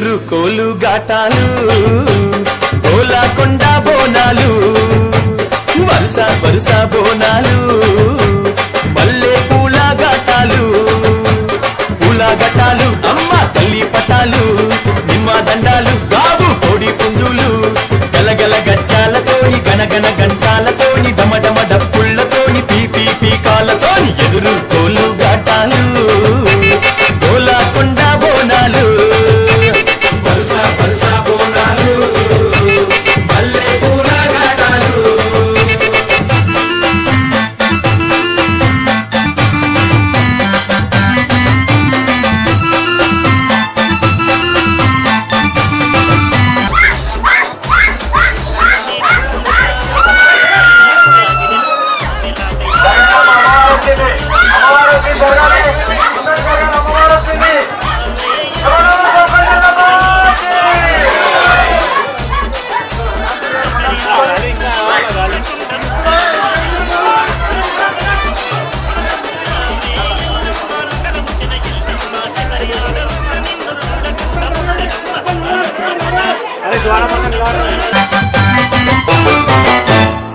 ఎదురు కోలు గాటాలు గోలాకొండ బోనాలు వరుస వరుస బోనాలు మల్లె పూల గాటాలు అమ్మ తల్లి పటాలు నిమ్మ దండాలు గాబు కోడి పుంజులు గలగల గజ్జాలతోని గనగన గంటాలతోని డమడమ డప్పుళ్లతోని పీపీ పీకాలతోని ఎదురు కోలు గాటాలు గోలాకొండ బోనాలు వరుస వరుస బోనాలు మల్లె పూల గాటాలు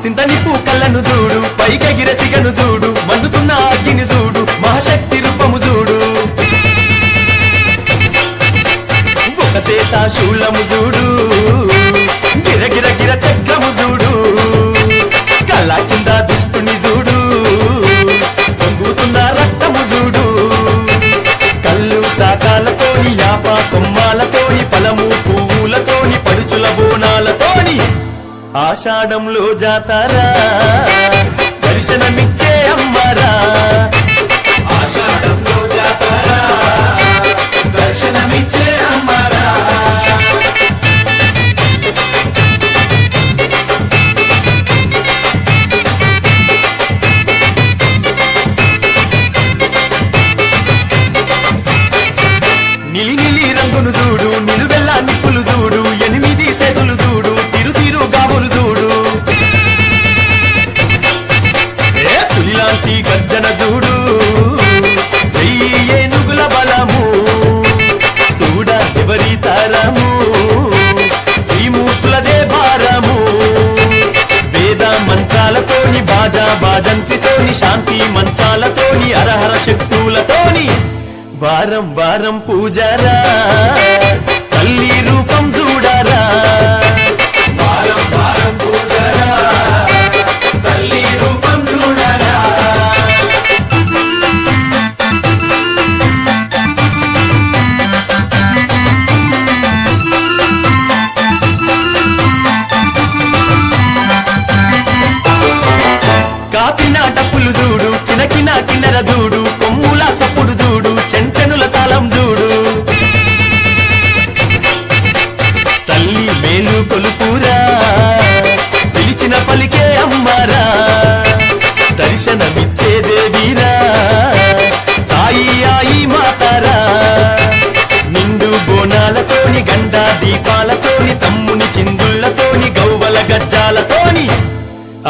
సింతనిప్పు కళ్ళను చూడు పైకెగిర సిగను చూడు మండుతున్న అగ్గిని చూడు మహాశక్తి రూపము చూడు ఒక సేత శూలము చూడు గిరగిర గిర చక్రము చూడు కళ్ళ కింద దుష్టుని చూడు పొంగుతున్న రక్తము చూడు కళ్ళు శాఖాలతోని యాప కొమ్మాలతోని పలము పువ్వులతోని పడుచుల బోనాలతోని ఆషాఢంలో జాతారా దర్శనమిచ్చే అమ్మరా ఆషాఢంలో జాతారా దర్శనమిచ్చే అమ్మరా నిలి నిలి రంగును చూడు నిలువెల్ల నిప్పులు చూడు 8 సేతులు చూడు తిరు తిరు గాబులు చూడు పులిలాంటి గర్జన చూడు ఏనుగుల బలము చూడ ఎవరి తారము ఈ మూర్తులదే భారము వేద మంత్రాలతోని బాజా బాజంతితోని శాంతి మంత్రాలతోని అరహర శక్తులతోని వారం వారం పూజారా తల్లి రూపం చూడరా వారం వారం పూజారా తల్లి రూపం చూడరా కాపిన డప్పులు చూడు కినకిన కిన్నెర చూడు కొమ్ముల సప్పుడు చూడు చెంచెనుల తాళం చూడు తల్లి మేలు కొలుపురా పిలిచిన పలికే అమ్మరా దర్శనమిచ్చే దేవీరా తాయి ఆయి మాతారా నిండు బోనాలతోని గండ దీపాలతోని తమ్ముని చిందుళ్లతోని గౌవల గజ్జాలతోని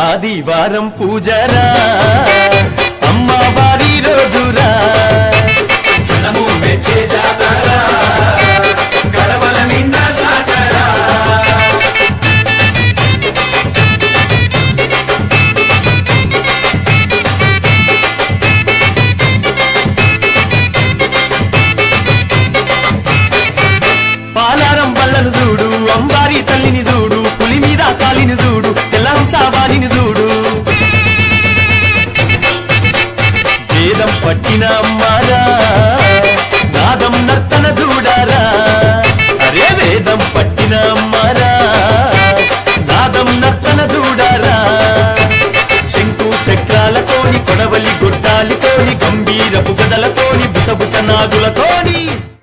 ఆదివారం పూజరా అమ్మవారి రోజురా జనము మెచ్చే జాతరా గడవల నిండా సాగరా పాలారం బల్లను చూడు అంబారి తల్లిని చూడు పులి మీద కాలిని చూడు తెల్లంసావాలిని చూడు వేదం పట్టిన అమ్మారా నాదం నర్తన చూడారా అరే వేదం పట్టిన అమ్మారా నాదం నర్తన చూడారా శంకు చక్రాలతోని కొడవలి గొడ్డాలితోని గంభీరపు గదలతోని బుసబుస నాగులతోని